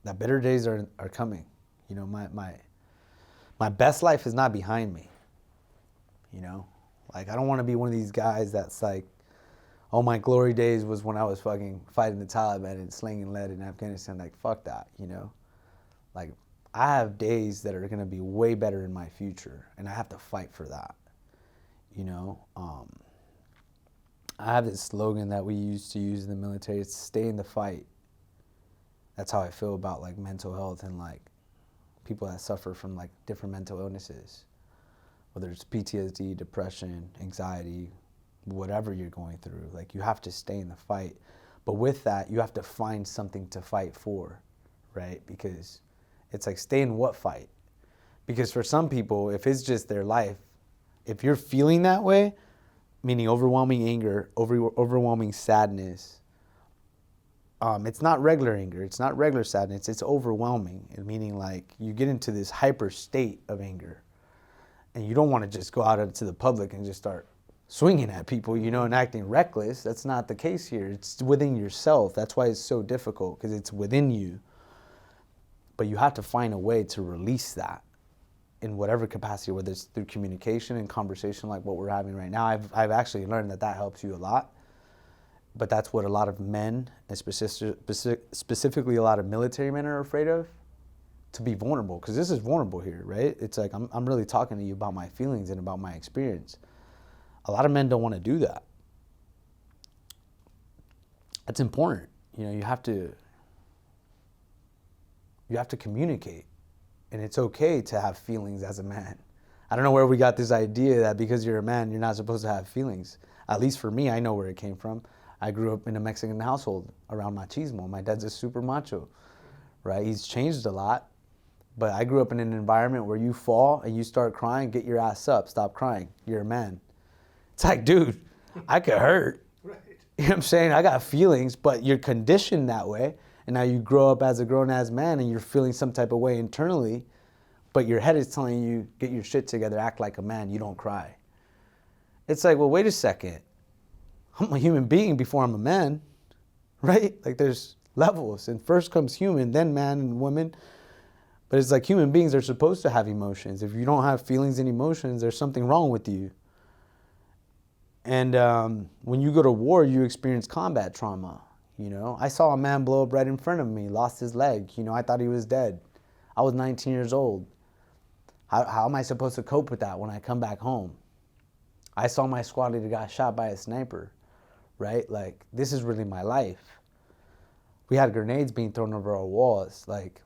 that better days are coming. You know, my best life is not behind me. You know? Like, I don't want to be one of these guys that's like, oh, my glory days was when I was fucking fighting the Taliban and slinging lead in Afghanistan. Like, fuck that, you know? Like, I have days that are going to be way better in my future, and I have to fight for that. You know, I have this slogan that we used to use in the military. It's stay in the fight. That's how I feel about like mental health and like people that suffer from like different mental illnesses, whether it's PTSD, depression, anxiety, whatever you're going through. Like you have to stay in the fight. But with that, you have to find something to fight for, right? Because it's like stay in what fight? Because for some people, if it's just their life, if you're feeling that way, meaning overwhelming anger, overwhelming sadness, it's not regular anger, it's not regular sadness, it's overwhelming, meaning like you get into this hyper state of anger and you don't want to just go out into the public and just start swinging at people, you know, and acting reckless. That's not the case here. It's within yourself. That's why it's so difficult, because it's within you. But you have to find a way to release that in whatever capacity, whether it's through communication and conversation like what we're having right now. I've actually learned that helps you a lot. But that's what a lot of men, and specifically a lot of military men, are afraid of, to be vulnerable, because this is vulnerable here, right? It's like I'm really talking to you about my feelings and about my experience. A lot of men don't want to do that. It's important. You know, you have to communicate, and it's okay to have feelings as a man. I don't know where we got this idea that because you're a man, you're not supposed to have feelings. At least for me, I know where it came from. I grew up in a Mexican household around machismo. My dad's a super macho, right? He's changed a lot, but I grew up in an environment where you fall and you start crying, get your ass up, stop crying. You're a man. It's like, dude, I could hurt. Right. You know what I'm saying? I got feelings, but you're conditioned that way. And now you grow up as a grown-ass man and you're feeling some type of way internally, but your head is telling you, get your shit together, act like a man, you don't cry. It's like, well, wait a second. I'm a human being before I'm a man, right? Like there's levels, and first comes human, then man and woman. But it's like human beings are supposed to have emotions. If you don't have feelings and emotions, there's something wrong with you. And when you go to war, you experience combat trauma. You know, I saw a man blow up right in front of me, lost his leg. You know, I thought he was dead. I was 19 years old. How am I supposed to cope with that when I come back home? I saw my squad leader got shot by a sniper, right? Like, this is really my life. We had grenades being thrown over our walls. Like,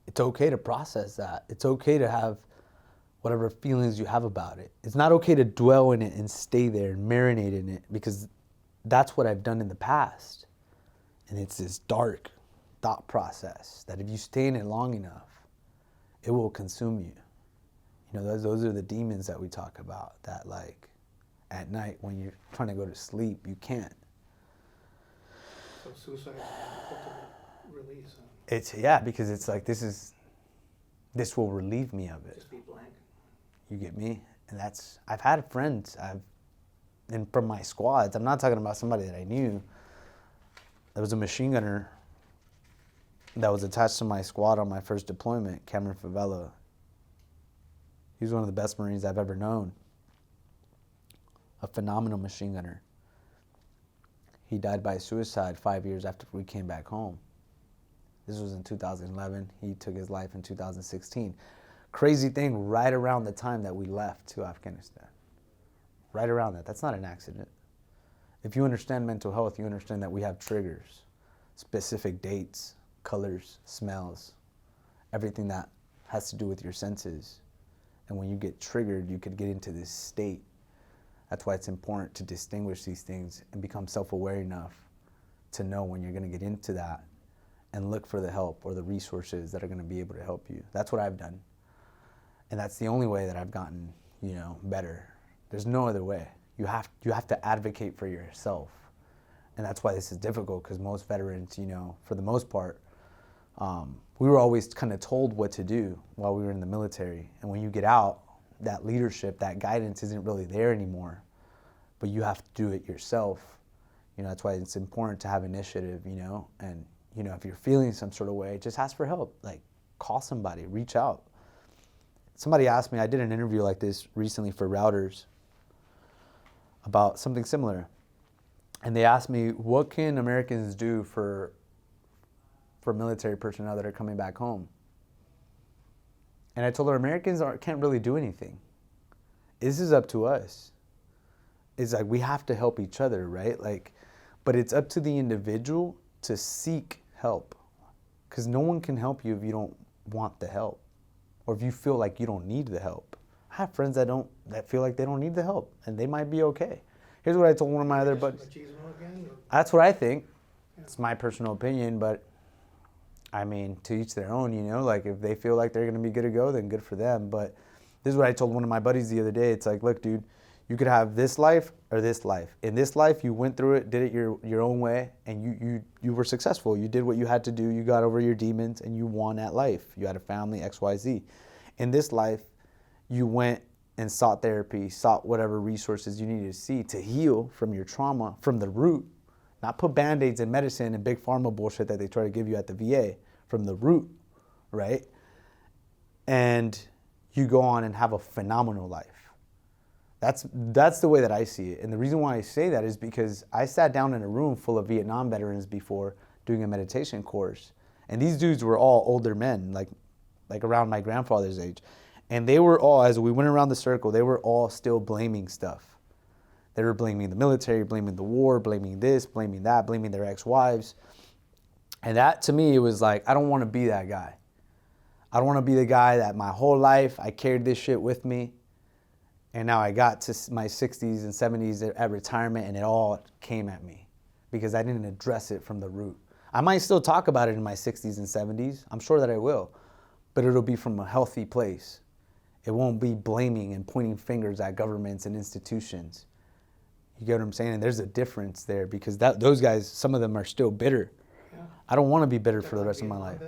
it's okay to process that. It's okay to have whatever feelings you have about it. It's not okay to dwell in it and stay there and marinate in it, because that's what I've done in the past. And it's this dark thought process that if you stay in it long enough, it will consume you. You know, those are the demons that we talk about, that like at night when you're trying to go to sleep, you can't. So suicide is the ultimate release. It's, yeah, because it's like, this will relieve me of it. Just be blank. You get me? And that's, I've had friends, and from my squads, I'm not talking about somebody that I knew. There was a machine gunner that was attached to my squad on my first deployment, Cameron Favela. He was one of the best Marines I've ever known. A phenomenal machine gunner. He died by suicide 5 years after we came back home. This was in 2011. He took his life in 2016. Crazy thing, right around the time that we left to Afghanistan. Right around that. That's not an accident. If you understand mental health, you understand that we have triggers, specific dates, colors, smells, everything that has to do with your senses. And when you get triggered, you could get into this state. That's why it's important to distinguish these things and become self-aware enough to know when you're going to get into that and look for the help or the resources that are going to be able to help you. That's what I've done. And that's the only way that I've gotten, you know, better. There's no other way. You have to advocate for yourself. And that's why this is difficult, because most veterans, you know, for the most part, we were always kind of told what to do while we were in the military. And when you get out, that leadership, that guidance isn't really there anymore. But you have to do it yourself. You know, that's why it's important to have initiative, you know. And, you know, if you're feeling some sort of way, just ask for help. Like, call somebody, reach out. Somebody asked me, I did an interview like this recently for Routers about something similar. And they asked me, what can Americans do for military personnel that are coming back home? And I told her, Americans can't really do anything. This is up to us. it's like we have to help each other, right? Like, but it's up to the individual to seek help, because no one can help you if you don't want the help, or if you feel like you don't need the help. I have friends that feel like they don't need the help, and they might be okay. Here's what I told one of my other buddies. Machismo again, or? That's what I think. Yeah. It's my personal opinion, but I mean, to each their own, you know? Like, if they feel like they're going to be good to go, then good for them. But this is what I told one of my buddies the other day. It's like, look, dude, you could have this life or this life. In this life, you went through it, did it your own way, and you were successful. You did what you had to do. You got over your demons, and you won at life. You had a family, X, Y, Z. In this life, you went and sought therapy, sought whatever resources you needed to see to heal from your trauma, from the root. Not put Band-Aids and medicine and big pharma bullshit that they try to give you at the VA, from the root, right? And you go on and have a phenomenal life. That's the way that I see it. And the reason why I say that is because I sat down in a room full of Vietnam veterans before doing a meditation course. And these dudes were all older men, like around my grandfather's age. And they were all, as we went around the circle, they were all still blaming stuff. They were blaming the military, blaming the war, blaming this, blaming that, blaming their ex-wives. And that, to me, it was like, I don't want to be that guy. I don't want to be the guy that my whole life I carried this shit with me. And now I got to my 60s and 70s at retirement and it all came at me because I didn't address it from the root. I might still talk about it in my 60s and 70s. I'm sure that I will. But it'll be from a healthy place. It won't be blaming and pointing fingers at governments and institutions. You get what I'm saying? And there's a difference there because those guys, some of them are still bitter. Yeah. I don't want to be bitter for the rest of my life.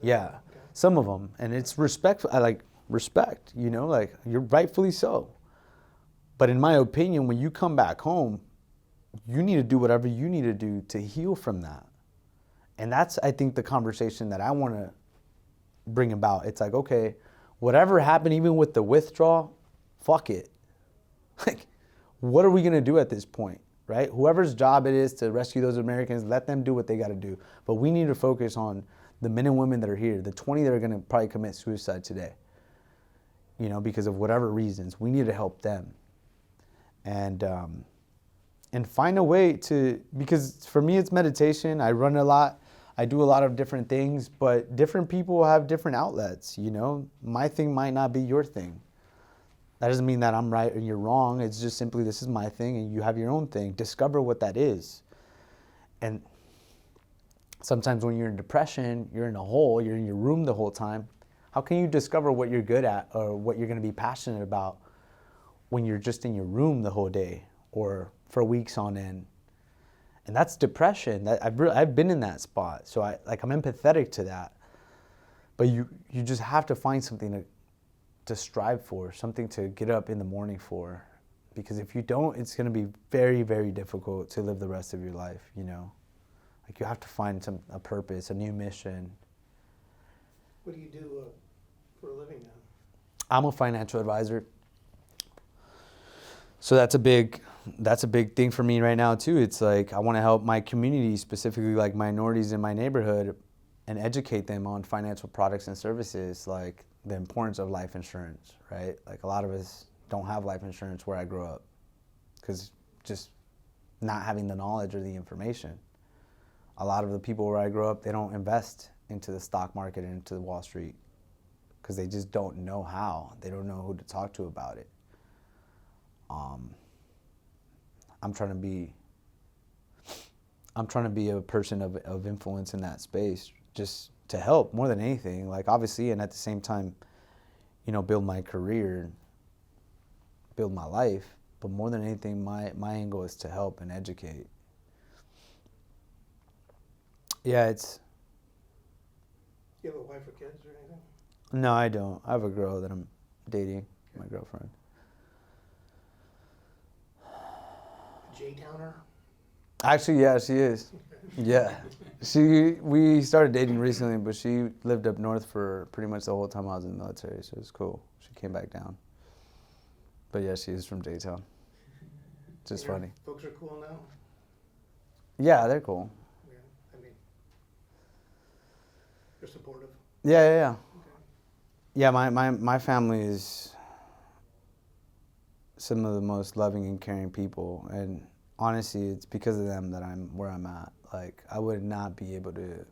Yeah, Okay. some of them. And it's respect. I like respect, you know, like you're rightfully so. But in my opinion, when you come back home, you need to do whatever you need to do to heal from that. And that's, I think, the conversation that I want to bring about. It's like, okay, whatever happened, even with the withdrawal, fuck it. Like, what are we going to do at this point, right? Whoever's job it is to rescue those Americans, let them do what they got to do. But we need to focus on the men and women that are here, the 20 that are going to probably commit suicide today, you know, because of whatever reasons. We need to help them. And find a way to, because for me it's meditation. I run a lot. I do a lot of different things, but different people have different outlets, you know. My thing might not be your thing. That doesn't mean that I'm right and you're wrong. It's just simply this is my thing and you have your own thing. Discover what that is. And sometimes when you're in depression, you're in a hole, you're in your room the whole time. How can you discover what you're good at or what you're going to be passionate about when you're just in your room the whole day or for weeks on end? And that's depression. I've been in that spot. So I'm empathetic to that. But you just have to find something to strive for, something to get up in the morning for. Because if you don't, it's going to be very, very difficult to live the rest of your life, you know. Like you have to find a purpose, a new mission. What do you do for a living now? I'm a financial advisor. So that's a big thing for me right now too. It's like I want to help my community, specifically like minorities in my neighborhood, and educate them on financial products and services, like the importance of life insurance, right? Like a lot of us don't have life insurance where I grew up because just not having the knowledge or the information. A lot of the people where I grew up, they don't invest into the stock market and into Wall Street because they just don't know how. They don't know who to talk to about it. I'm trying to be a person of influence in that space, just to help more than anything. Like obviously, and at the same time, you know, build my career, build my life. But more than anything, my angle is to help and educate. Yeah, it's. You have a wife or kids or anything? No, I don't. I have a girl that I'm dating, my girlfriend. J-Towner? Actually, yeah, she is. Yeah. We started dating recently, but she lived up north for pretty much the whole time I was in the military, so it was cool. She came back down. But yeah, she is from J-Town. Just Your funny. Folks are cool now? Yeah, they're cool. Yeah, I mean, they're supportive. Yeah. Okay. Yeah, my family is some of the most loving and caring people, and honestly, it's because of them that I'm where I'm at. Like, I would not be able to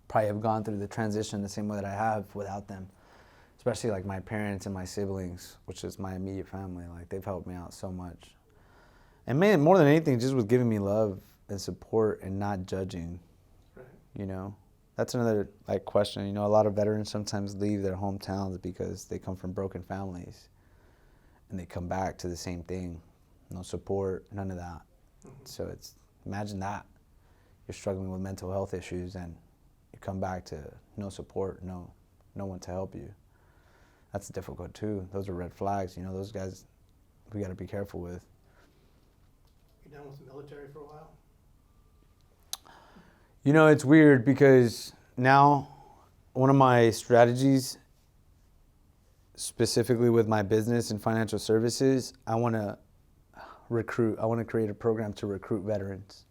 probably have gone through the transition the same way that I have without them. Especially like my parents and my siblings, which is my immediate family. Like, they've helped me out so much. And man, more than anything, just with giving me love and support and not judging, Right. you know? That's another like question. You know, a lot of veterans sometimes leave their hometowns because they come from broken families, and they come back to the same thing. No support, none of that. So it's, imagine that. You're struggling with mental health issues and you come back to no support, no one to help you. That's difficult too. Those are red flags. You know, those guys we got to be careful with. You done with the military for a while? You know, it's weird because now one of my strategies, specifically with my business and financial services, I want to create a program to recruit veterans,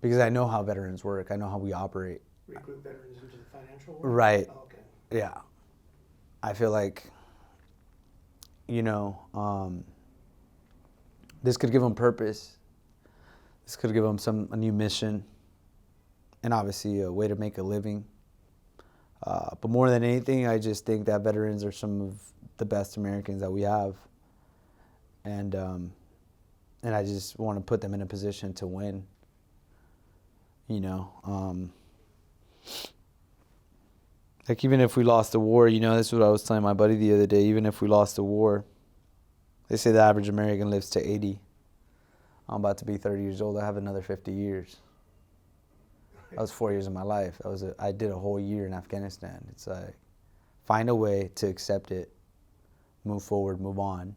because I know how veterans work. I know how we operate. Recruit veterans into the financial world? Right. Oh, okay. Yeah. I feel like, you know, this could give them purpose. This could give them a new mission, and obviously a way to make a living. But more than anything, I just think that veterans are some of the best Americans that we have. And I just want to put them in a position to win. You know, like, even if we lost the war, you know, this is what I was telling my buddy the other day, even if we lost the war, they say the average American lives to 80. I'm about to be 30 years old. I have another 50 years. That was 4 years of my life. I did a whole year in Afghanistan. It's like, find a way to accept it, move forward, move on.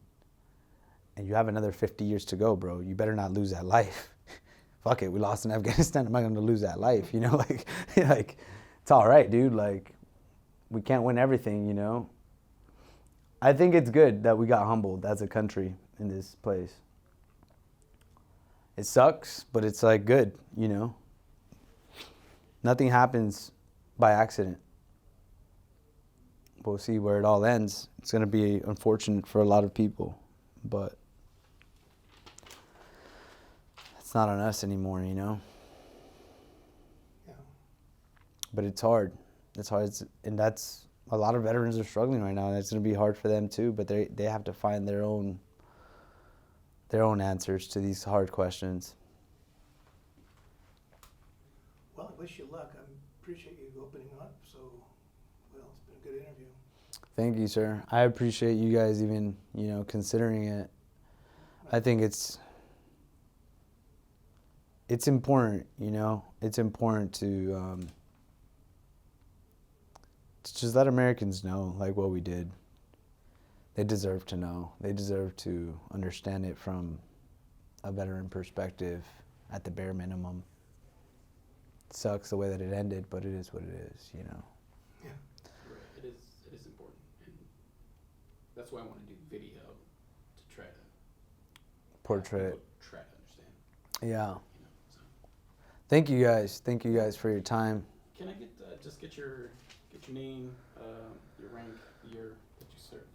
And you have another 50 years to go, bro. You better not lose that life. Fuck it, we lost in Afghanistan. I'm not going to lose that life, you know? Like, it's all right, dude. Like, we can't win everything, you know? I think it's good that we got humbled as a country in this place. It sucks, but it's like good, you know? Nothing happens by accident. We'll see where it all ends. It's going to be unfortunate for a lot of people, but it's not on us anymore, you know? Yeah. But it's hard. It's hard. And that's, a lot of veterans are struggling right now, and it's going to be hard for them too, but they have to find their own answers to these hard questions. Well, I wish you luck. I appreciate you opening up. So, well, it's been a good interview. Thank you, sir. I appreciate you guys even, you know, considering it. I think it's important, you know. It's important to just let Americans know, like, what we did. They deserve to know. They deserve to understand it from a veteran perspective, at the bare minimum. It sucks the way that it ended, but it is what it is, you know. Yeah. Right. It is important, and that's why I want to do video, to try to Portray it. try to understand. Yeah. You know, so. Thank you guys. Thank you guys for your time. Can I get your name, your rank, year that you served?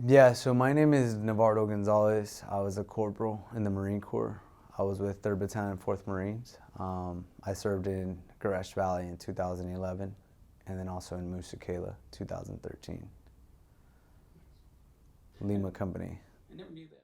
Yeah, so my name is Nivardo Gonzalez. I was a corporal in the Marine Corps. I was with 3rd Battalion, 4th Marines. I served in Garesh Valley in 2011, and then also in Musa Kela, 2013. Lima Company. I never knew that.